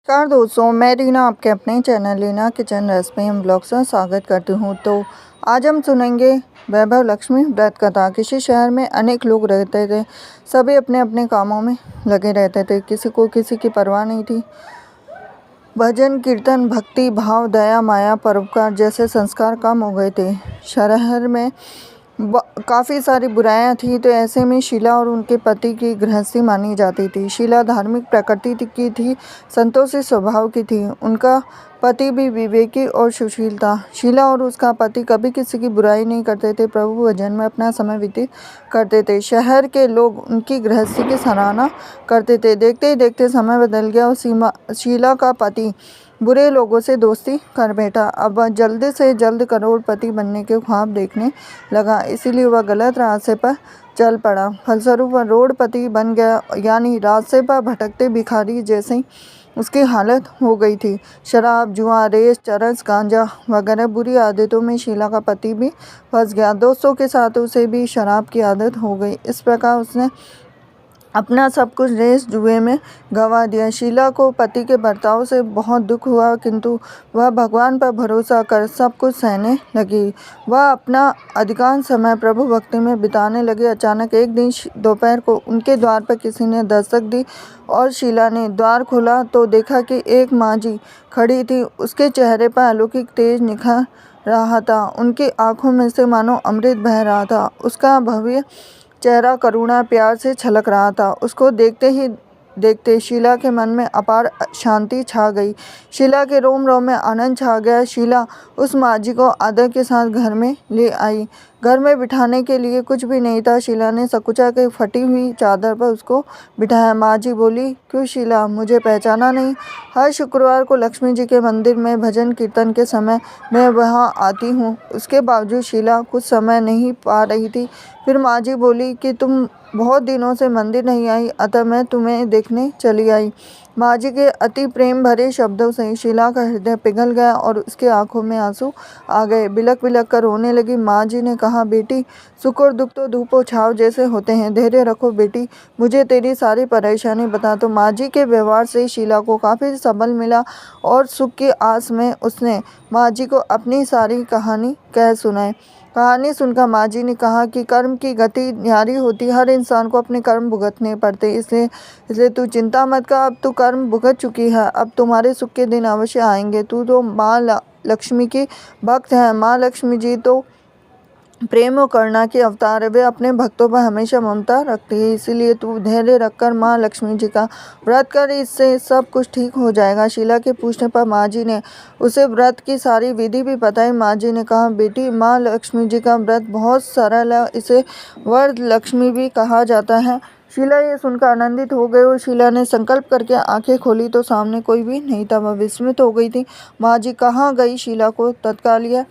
नमस्कार दोस्तों, मैं रीना आपके अपने channel Reena kitchen recipe and blogs में स्वागत करती हूँ। तो आज हम सुनेंगे वैभव लक्ष्मी व्रत कथा। किसी शहर में अनेक लोग रहते थे। सभी अपने अपने कामों में लगे रहते थे। किसी को किसी की परवाह नहीं थी। भजन कीर्तन, भक्ति भाव, दया माया, परोपकार जैसे संस्कार कम हो गए थे। शहर में काफ़ी सारी बुराइयां थी। तो ऐसे में शीला और उनके पति की गृहस्थी मानी जाती थी। शीला धार्मिक प्रकृति की थी, संतोषी स्वभाव की थी। उनका पति भी विवेकी और सुशील था। शीला और उसका पति कभी किसी की बुराई नहीं करते थे। प्रभु भजन में अपना समय व्यतीत करते थे। शहर के लोग उनकी गृहस्थी की सराहना करते थे। देखते ही देखते समय बदल गया और शीला का पति बुरे लोगों से दोस्ती कर बैठा। अब वह जल्द से जल्द करोड़पति बनने के ख्वाब देखने लगा, इसीलिए वह गलत रास्ते पर चल पड़ा। फलस्वरूप वह रोडपति बन गया, यानी रास्ते पर भटकते भिखारी जैसी उसकी हालत हो गई थी। शराब, जुआ, रेस, चरस, गांजा वगैरह बुरी आदतों में शीला का पति भी फंस गया। दोस्तों के साथ उसे भी शराब की आदत हो गई। इस प्रकार उसने अपना सब कुछ रेस जुए में गंवा दिया। शीला को पति के बर्ताव से बहुत दुख हुआ, किंतु वह भगवान पर भरोसा कर सब कुछ सहने लगी। वह अपना अधिकांश समय प्रभु भक्ति में बिताने लगी। अचानक एक दिन दोपहर को उनके द्वार पर किसी ने दस्तक दी और शीला ने द्वार खोला तो देखा कि एक माँ जी खड़ी थी। उसके चेहरे पर अलौकिक तेज निखर रहा था। उनकी आंखों में से मानो अमृत बह रहा था। उसका भव्य चेहरा करुणा प्यार से छलक रहा था। उसको देखते ही देखते शीला के मन में अपार शांति छा गई। शीला के रोम रोम में आनंद छा गया। शीला उस माँजी को आदर के साथ घर में ले आई। घर में बिठाने के लिए कुछ भी नहीं था। शीला ने सकुचा के फटी हुई चादर पर उसको बिठाया। माँजी बोली, क्यों शीला, मुझे पहचाना नहीं? हर शुक्रवार को लक्ष्मी जी के मंदिर में भजन कीर्तन के समय मैं वहाँ आती हूँ। उसके बावजूद शीला कुछ समय नहीं पा रही थी। फिर माँजी बोली कि तुम बहुत दिनों से मंदिर नहीं आई, अतः मैं तुम्हें देखने चली आई। माँजी के अति प्रेम भरे शब्दों से शीला का हृदय पिघल गया और उसके आंखों में आंसू आ गए। बिलख बिलख कर रोने लगी। माँजी ने कहा, बेटी, सुख और दुख तो धूप और छाव जैसे होते हैं। धैर्य रखो बेटी, मुझे तेरी सारी परेशानी बता। तो माँजी के व्यवहार से शीला को काफ़ी सबल मिला और सुख की आस में उसने माँजी को अपनी सारी कहानी कह सुनाई। कहानी सुनकर माँजी ने कहा कि कर्म की गति न्यारी होती, हर इंसान को अपने कर्म भुगतने पड़ते। इसलिए तू चिंता मत कर, अब तू कर्म भुगत चुकी है। अब तुम्हारे सुख के दिन अवश्य आएंगे। तू तो माँ लक्ष्मी की भक्त है। माँ लक्ष्मी जी तो प्रेम और करुणा की अवतार है। वे अपने भक्तों पर हमेशा ममता रखती है। इसीलिए तू धैर्य रखकर माँ लक्ष्मी जी का व्रत कर, इससे सब कुछ ठीक हो जाएगा। शीला के पूछने पर माँ जी ने उसे व्रत की सारी विधि भी बताई। माँ जी ने कहा, बेटी, माँ लक्ष्मी जी का व्रत बहुत सरल है। इसे वरद लक्ष्मी भी कहा जाता है। शीला ये सुनकर आनंदित हो गई और शीला ने संकल्प करके आंखें खोली तो सामने कोई भी नहीं था। वह विस्मित हो गई थी। माँ जी कहाँ गई? शीला को तत्काल यह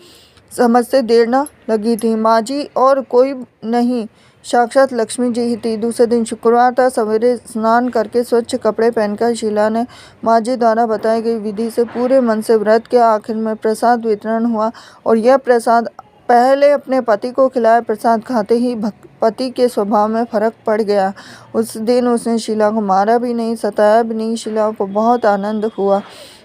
समझते देर न लगी थी। माँ जी और कोई नहीं, साक्षात लक्ष्मी जी ही थी। दूसरे दिन शुक्रवार था। सवेरे स्नान करके स्वच्छ कपड़े पहनकर शीला ने माँ जी द्वारा बताई गई विधि से पूरे मन से व्रत किया। आखिर में प्रसाद वितरण हुआ और यह प्रसाद पहले अपने पति को खिलाया। प्रसाद खाते ही पति के स्वभाव में फर्क पड़ गया। उस दिन उसने शीला को मारा भी नहीं, सताया भी नहीं। शीला को बहुत आनंद हुआ।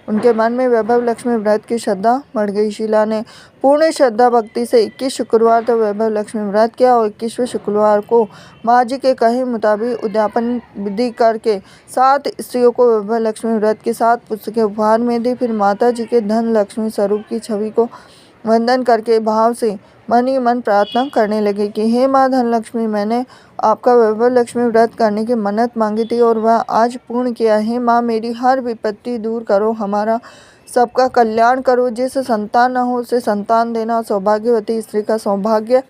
उनके मन में वैभव लक्ष्मी व्रत की श्रद्धा बढ़ गई। शीला ने पूर्ण श्रद्धा भक्ति से 21 शुक्रवार तक वैभव लक्ष्मी व्रत किया और 21वें शुक्रवार को माँ जी के कहे मुताबिक उद्यापन विधि करके 7 स्त्रियों को वैभव लक्ष्मी व्रत की 7 पुस्तकें उपहार में दी। फिर माता जी के धन लक्ष्मी स्वरूप की छवि को वंदन करके भाव से मन ही मन प्रार्थना करने लगे कि हे माँ धनलक्ष्मी, मैंने आपका वैभव लक्ष्मी व्रत करने की मन्नत मांगी थी और वह आज पूर्ण किया है। माँ, मेरी हर विपत्ति दूर करो, हमारा सबका कल्याण करो। जिसे संतान न हो उसे संतान देना, सौभाग्यवती स्त्री का सौभाग्य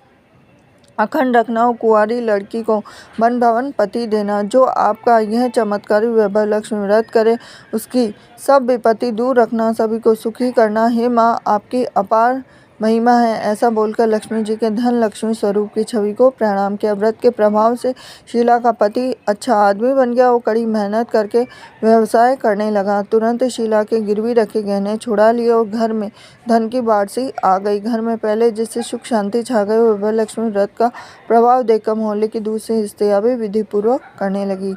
अखंड रखना और कुंवारी लड़की को मन भवन पति देना। जो आपका यह चमत्कारी वैभव लक्ष्मी व्रत करे उसकी सब विपत्ति दूर रखना, सभी को सुखी करना। हे माँ, आपकी अपार महिमा है। ऐसा बोलकर लक्ष्मी जी के धन लक्ष्मी स्वरूप की छवि को प्रणाम किया। व्रत के प्रभाव से शीला का पति अच्छा आदमी बन गया और कड़ी मेहनत करके व्यवसाय करने लगा। तुरंत शीला के गिरवी रखे गहने छुड़ा लिए और घर में धन की बाढ़ सी आ गई। घर में पहले जिससे सुख शांति छा गई, वह लक्ष्मी व्रत का प्रभाव देखकर मोहल्ले की दूसरी स्त्रियां भी विधि पूर्वक करने लगी।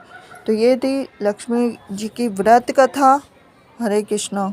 तो ये थी लक्ष्मी जी की व्रत कथा। हरे कृष्णा।